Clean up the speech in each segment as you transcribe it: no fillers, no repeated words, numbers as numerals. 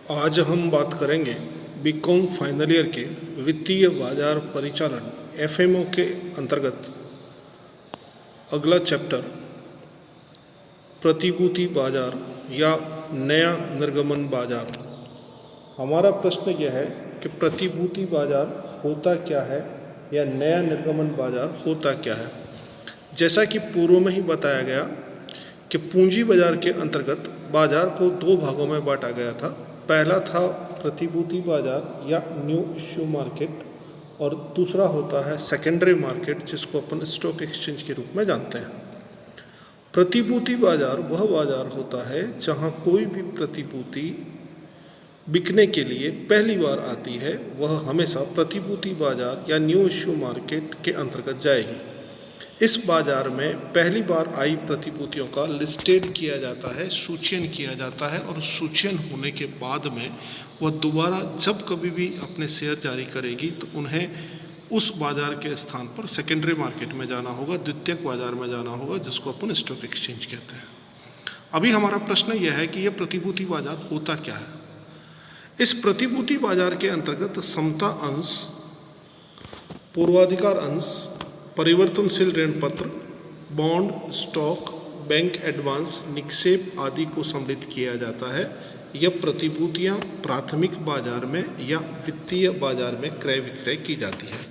आज हम बात करेंगे बीकॉम फाइनल ईयर के वित्तीय बाजार परिचालन एफएमओ के अंतर्गत अगला चैप्टर प्रतिभूति बाजार या नया निर्गमन बाजार। हमारा प्रश्न यह है कि प्रतिभूति बाजार होता क्या है या नया निर्गमन बाजार होता क्या है। जैसा कि पूर्व में ही बताया गया कि पूंजी बाजार के अंतर्गत बाजार को दो भागों में बांटा गया था। पहला था प्रतिभूति बाजार या न्यू इश्यू मार्केट और दूसरा होता है सेकेंडरी मार्केट, जिसको अपन स्टॉक एक्सचेंज के रूप में जानते हैं। प्रतिभूति बाजार वह बाजार होता है जहां कोई भी प्रतिभूति बिकने के लिए पहली बार आती है, वह हमेशा प्रतिभूति बाजार या न्यू इश्यू मार्केट के अंतर्गत जाएगी। इस बाजार में पहली बार आई प्रतिभूतियों का लिस्टेड किया जाता है, सूचयन किया जाता है और सूचयन होने के बाद में वह दोबारा जब कभी भी अपने शेयर जारी करेगी तो उन्हें उस बाजार के स्थान पर सेकेंडरी मार्केट में जाना होगा, द्वितीयक बाजार में जाना होगा, जिसको अपन स्टॉक एक्सचेंज कहते हैं। अभी हमारा प्रश्न यह है कि यह प्रतिभूति बाजार होता क्या है। इस प्रतिभूति बाजार के अंतर्गत समता अंश, पूर्वाधिकार अंश, परिवर्तनशील ऋण पत्र, बॉन्ड, स्टॉक, बैंक एडवांस, निक्षेप आदि को सम्मिलित किया जाता है। यह प्रतिभूतियां प्राथमिक बाजार में या वित्तीय बाजार में क्रय विक्रय की जाती है।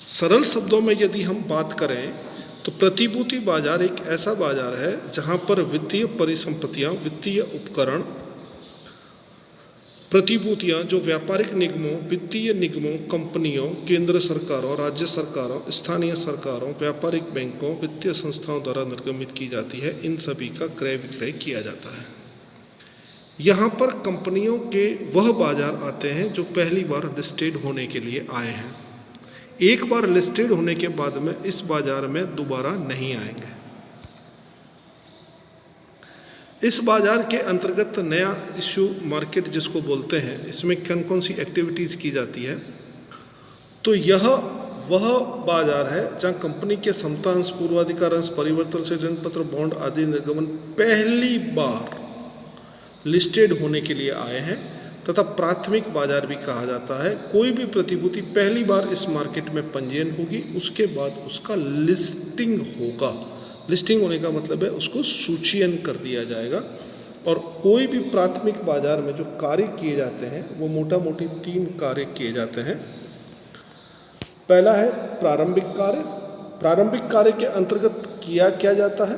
सरल शब्दों में यदि हम बात करें तो प्रतिभूति बाजार एक ऐसा बाजार है जहां पर वित्तीय परिसंपत्तियां, वित्तीय उपकरण, प्रतिभूतियां जो व्यापारिक निगमों, वित्तीय निगमों, कंपनियों, केंद्र सरकारों, राज्य सरकारों, स्थानीय सरकारों, व्यापारिक बैंकों, वित्तीय संस्थाओं द्वारा निर्गमित की जाती है, इन सभी का क्रय विक्रय किया जाता है। यहाँ पर कंपनियों के वह बाजार आते हैं जो पहली बार लिस्टेड होने के लिए आए हैं। एक बार लिस्टेड होने के बाद में इस बाजार में दोबारा नहीं आएंगे। इस बाजार के अंतर्गत नया इश्यू मार्केट जिसको बोलते हैं, इसमें कौन कौन सी एक्टिविटीज़ की जाती है, तो यह वह बाजार है जहां कंपनी के समता अंश, पूर्वाधिकार अंश, परिवर्तनशील ऋण पत्र, बॉन्ड आदि निर्गमन पहली बार लिस्टेड होने के लिए आए हैं, तथा प्राथमिक बाजार भी कहा जाता है। कोई भी प्रतिभूति पहली बार इस मार्केट में पंजीयन होगी, उसके बाद उसका लिस्टिंग होगा। लिस्टिंग होने का मतलब है उसको सूचीयन कर दिया जाएगा। और कोई भी प्राथमिक बाजार में जो कार्य किए जाते हैं वो मोटा मोटी 3 कार्य किए जाते हैं। पहला है प्रारंभिक कार्य। प्रारंभिक कार्य के अंतर्गत किया क्या जाता है?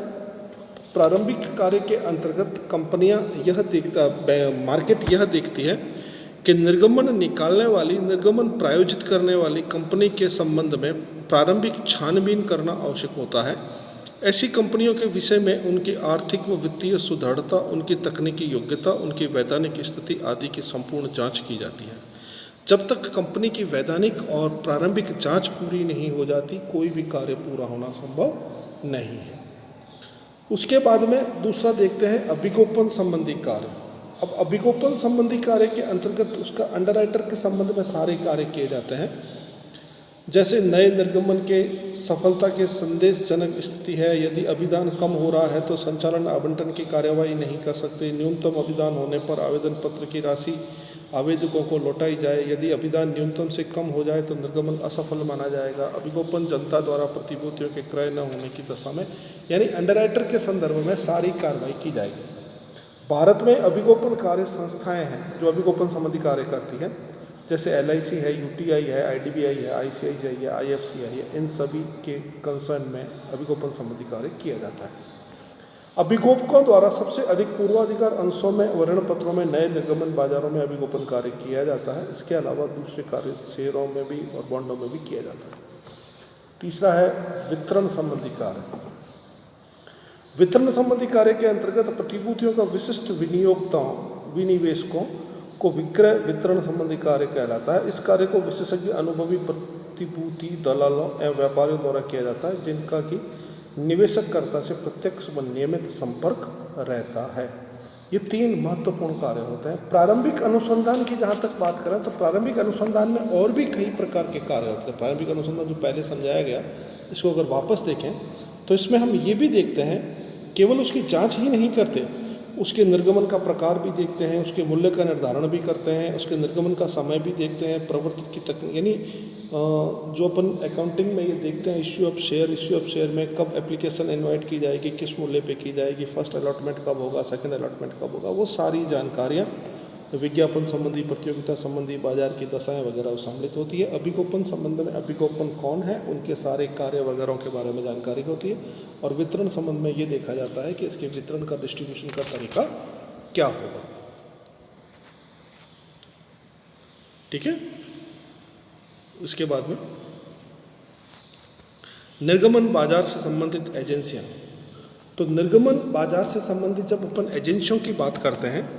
प्रारंभिक कार्य के अंतर्गत कंपनियां मार्केट यह देखती है कि निर्गमन निकालने वाली, निर्गमन प्रायोजित करने वाली कंपनी के संबंध में प्रारंभिक छानबीन करना आवश्यक होता है। ऐसी कंपनियों के विषय में उनकी आर्थिक व वित्तीय सुदृढ़ता, उनकी तकनीकी योग्यता, उनकी वैधानिक स्थिति आदि की संपूर्ण जांच की जाती है। जब तक कंपनी की वैधानिक और प्रारंभिक जांच पूरी नहीं हो जाती, कोई भी कार्य पूरा होना संभव नहीं है। उसके बाद में दूसरा देखते हैं अभिगोपन संबंधी कार्य। अब अभिगोपन संबंधी कार्य के अंतर्गत उसका अंडरराइटर के संबंध में सारे कार्य किए जाते हैं। जैसे नए निर्गमन के सफलता के संदेशजनक स्थिति है, यदि अभिदान कम हो रहा है तो संचालन आवंटन की कार्यवाही नहीं कर सकते। न्यूनतम अभिदान होने पर आवेदन पत्र की राशि आवेदकों को लौटाई जाए। यदि अभिदान न्यूनतम से कम हो जाए तो निर्गमन असफल माना जाएगा। अभिगोपन जनता द्वारा प्रतिभूतियों के क्रय न होने की दशा में, यानी अंडरराइटर के संदर्भ में सारी कार्रवाई की जाएगी। भारत में अभिगोपन कार्य संस्थाएं हैं जो अभिगोपन संबंधी कार्य करती हैं, जैसे LIC है, UTI है, IDBI है, ICICI है, IFCI है। इन सभी के कंसर्न में अभिगोपन संबंधी कार्य किया जाता है। अभिगोपकों द्वारा सबसे अधिक पूर्वाधिकार अंशों में व ऋण पत्रों में नए निर्गमन बाजारों में अभिगोपन कार्य किया जाता है। इसके अलावा दूसरे कार्य शेयरों में भी और बॉन्डों में भी किया जाता है। तीसरा है वितरण संबंधी कार्य। वितरण संबंधी कार्य के अंतर्गत प्रतिभूतियों का विशिष्ट विनियोक्ताओं, विनिवेशकों को विक्रय वितरण संबंधी कार्य कहलाता है। इस कार्य को विशेषज्ञ, अनुभवी प्रतिभूति दलालों एवं व्यापारियों द्वारा किया जाता है, जिनका कि निवेशककर्ता से प्रत्यक्ष व नियमित संपर्क रहता है। ये 3 महत्वपूर्ण कार्य होते हैं। प्रारंभिक अनुसंधान की जहाँ तक बात करें तो प्रारंभिक अनुसंधान में और भी कई प्रकार के कार्य होते हैं। प्रारंभिक अनुसंधान जो पहले समझाया गया, इसको अगर वापस देखें तो इसमें हम ये भी देखते हैं, केवल उसकी जाँच ही नहीं करते, उसके निर्गमन का प्रकार भी देखते हैं, उसके मूल्य का निर्धारण भी करते हैं, उसके निर्गमन का समय भी देखते हैं, प्रवर्तित की तकनीक, यानी जो अपन अकाउंटिंग में ये देखते हैं इश्यू ऑफ शेयर में कब एप्लीकेशन इनवाइट की जाएगी, किस मूल्य पे की जाएगी, फर्स्ट अलॉटमेंट कब होगा, सेकंड अलॉटमेंट कब होगा, वो सारी जानकारियाँ विज्ञापन संबंधी, प्रतियोगिता संबंधी, बाजार की दशाएं वगैरह सम्मिलित होती है। अभिगोपन संबंध में अभिगोपन कौन है, उनके सारे कार्य वगैरह के बारे में जानकारी होती है। और वितरण संबंध में ये देखा जाता है कि इसके वितरण का, डिस्ट्रीब्यूशन का तरीका क्या होगा। ठीक है। इसके बाद में निर्गमन बाजार से संबंधित एजेंसियां। तो निर्गमन बाजार से संबंधित जब अपन एजेंसियों की बात करते हैं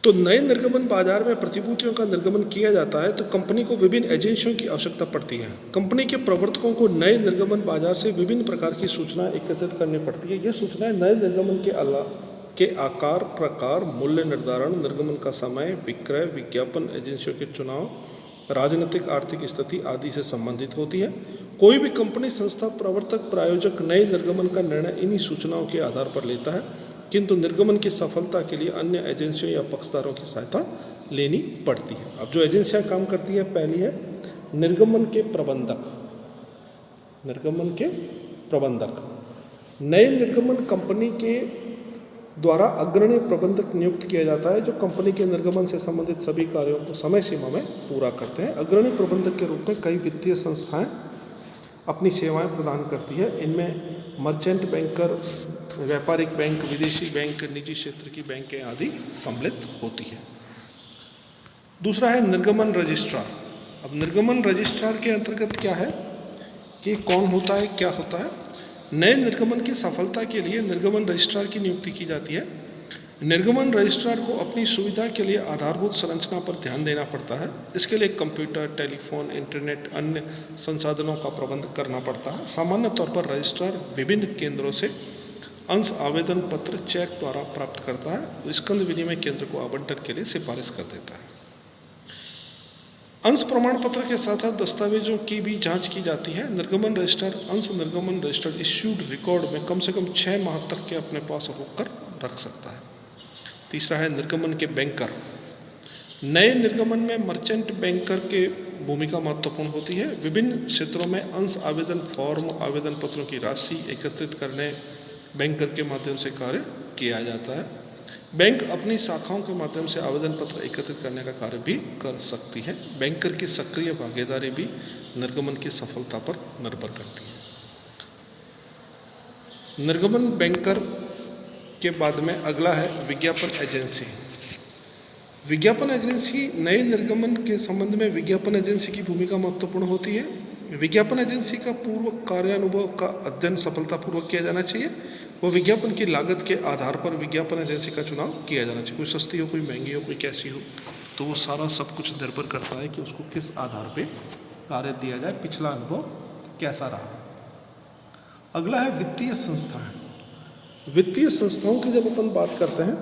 तो नए निर्गमन बाजार में प्रतिभूतियों का निर्गमन किया जाता है तो कंपनी को विभिन्न एजेंसियों की आवश्यकता पड़ती है। कंपनी के प्रवर्तकों को नए निर्गमन बाजार से विभिन्न प्रकार की सूचनाएं एकत्रित करनी पड़ती है। ये सूचनाएं नए निर्गमन के आकार, प्रकार, मूल्य निर्धारण, निर्गमन का समय, विक्रय, विज्ञापन, एजेंसियों के चुनाव, राजनीतिक आर्थिक स्थिति आदि से संबंधित होती है। कोई भी कंपनी, संस्था, प्रवर्तक, प्रायोजक नए निर्गमन का निर्णय इन्हीं सूचनाओं के आधार पर लेता है, किंतु निर्गमन की सफलता के लिए अन्य एजेंसियों या पक्षधारों की सहायता लेनी पड़ती है। अब जो एजेंसियां काम करती है, पहली है निर्गमन के प्रबंधक। निर्गमन के प्रबंधक, नए निर्गमन कंपनी के द्वारा अग्रणी प्रबंधक नियुक्त किया जाता है जो कंपनी के निर्गमन से संबंधित सभी कार्यों को समय सीमा में पूरा करते हैं। अग्रणी प्रबंधक के रूप में कई वित्तीय संस्थाएं अपनी सेवाएं प्रदान करती है। इनमें मर्चेंट बैंकर, व्यापारिक बैंक, विदेशी बैंक, निजी क्षेत्र की बैंकें आदि सम्मिलित होती है। दूसरा है निर्गमन रजिस्ट्रार। अब निर्गमन रजिस्ट्रार के अंतर्गत क्या है कि कौन होता है, क्या होता है। नए निर्गमन की सफलता के लिए निर्गमन रजिस्ट्रार की नियुक्ति की जाती है। निर्गमन रजिस्ट्रार को अपनी सुविधा के लिए आधारभूत संरचना पर ध्यान देना पड़ता है। इसके लिए कंप्यूटर, टेलीफोन, इंटरनेट, अन्य संसाधनों का प्रबंध करना पड़ता है। सामान्य तौर पर रजिस्ट्रार विभिन्न केंद्रों से अंश आवेदन पत्र चेक द्वारा प्राप्त करता है, स्कंद विनिमय केंद्र को आवंटन के लिए सिफारिश कर देता है। अंश प्रमाण पत्र के साथ साथ दस्तावेजों की भी जांच की जाती है। निर्गमन रजिस्ट्रार अंश निर्गमन रजिस्टर्ड इश्यूड रिकॉर्ड में कम से कम 6 माह तक के अपने पास होकर रख सकता है। तीसरा है निर्गमन के बैंकर। नए निर्गमन में मर्चेंट बैंकर के भूमिका महत्वपूर्ण होती है। विभिन्न क्षेत्रों में अंश आवेदन फॉर्म, आवेदन पत्रों की राशि एकत्रित करने बैंकर के माध्यम से कार्य किया जाता है। बैंक अपनी शाखाओं के माध्यम से आवेदन पत्र एकत्रित करने का कार्य भी कर सकती है। बैंकर की सक्रिय भागीदारी भी निर्गमन की सफलता पर निर्भर करती है। निर्गमन बैंकर के बाद में अगला है विज्ञापन एजेंसी। विज्ञापन एजेंसी नए निर्गमन के संबंध में विज्ञापन एजेंसी की भूमिका महत्वपूर्ण होती है। विज्ञापन एजेंसी का पूर्व कार्यानुभव का अध्ययन सफलतापूर्वक किया जाना चाहिए। वो विज्ञापन की लागत के आधार पर विज्ञापन एजेंसी का चुनाव किया जाना चाहिए। कोई सस्ती हो, कोई महंगी हो, कोई कैसी हो, तो वो सारा सब कुछ निर्भर करता है कि उसको किस आधार पे कार्य दिया जाए, पिछला अनुभव कैसा रहा। अगला है वित्तीय संस्थाएं। वित्तीय संस्थाओं की जब अपन बात करते हैं,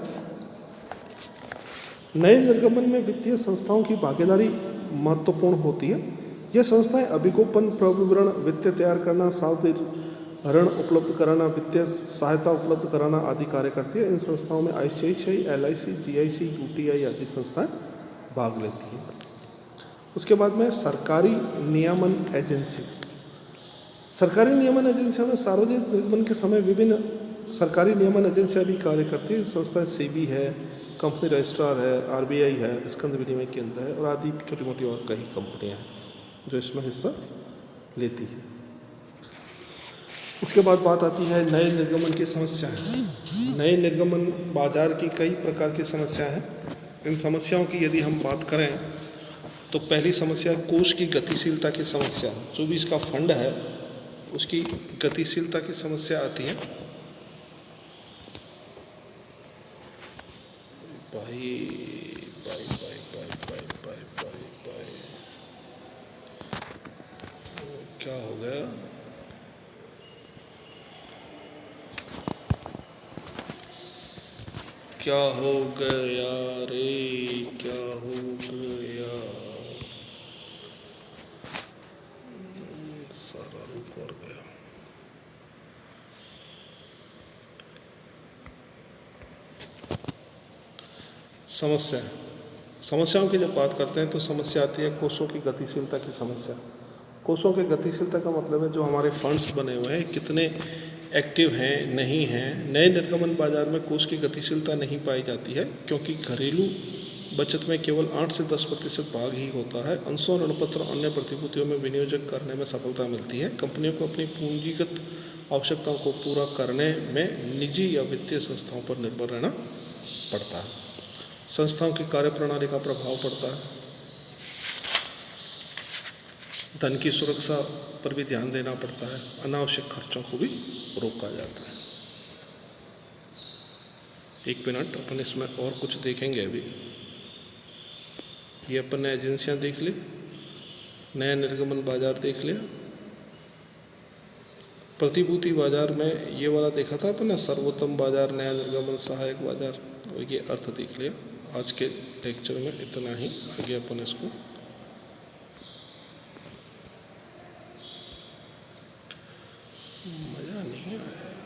नए निर्गमन में वित्तीय संस्थाओं की भागीदारी महत्वपूर्ण होती है। यह संस्थाएं अभिगोपन, प्रविवरण, वित्तीय तैयार करना, सावधि ऋण उपलब्ध कराना, वित्तीय सहायता उपलब्ध कराना आदि कार्य करती है। इन संस्थाओं में ICICI, LIC, GIC, UTI आदि संस्थाएं भाग लेती हैं। उसके बाद में सरकारी नियमन एजेंसी। सरकारी नियमन एजेंसियों में सार्वजनिक निर्गमन के समय विभिन्न सरकारी नियमन एजेंसियां भी कार्य करती है। संस्थाएं सेबी है, कंपनी रजिस्ट्रार है, RBI है, स्कंद विनिमय केंद्र है और आदि छोटी मोटी और कई कंपनियां हैं जो इसमें हिस्सा लेती है। उसके बाद बात आती है नए निर्गमन की समस्याएं। नए निर्गमन बाजार की कई प्रकार की समस्याएं हैं। इन समस्याओं की यदि हम बात करें तो पहली समस्या कोष की गतिशीलता की समस्या। जो भी इसका फंड है उसकी गतिशीलता की समस्या आती है। भाई भाई भाई भाई भाई भाई भाई भाई क्या हो गया? क्या हो गया रे, क्या हो गया? सारा रुक और गया। समस्या, समस्याओं की जब बात करते हैं तो समस्या आती है कोषों की गतिशीलता की समस्या। कोषों की गतिशीलता का मतलब है जो हमारे फंड्स बने हुए हैं कितने एक्टिव हैं नहीं हैं। नए निर्गमन बाजार में कोष की गतिशीलता नहीं पाई जाती है क्योंकि घरेलू बचत में केवल 8 से 10% भाग ही होता है। अंशों, ऋणपत्र और अन्य प्रतिभूतियों में विनियोजन करने में सफलता मिलती है। कंपनियों को अपनी पूंजीगत आवश्यकताओं को पूरा करने में निजी या वित्तीय संस्थाओं पर निर्भर रहना पड़ता है। संस्थाओं की कार्यप्रणाली का प्रभाव पड़ता है। धन की सुरक्षा पर भी ध्यान देना पड़ता है। अनावश्यक खर्चों को भी रोका जाता है। एक मिनट, अपन इसमें और कुछ देखेंगे अभी। ये अपन ने एजेंसियाँ देख ली, नया निर्गमन बाजार देख लिया, प्रतिभूति बाजार में ये वाला देखा था अपन ने, सर्वोत्तम बाजार, नया निर्गमन, सहायक बाजार, और ये अर्थ देख लिया। आज के लेक्चर में इतना ही। आगे अपन इसको मज़ा नहीं आया।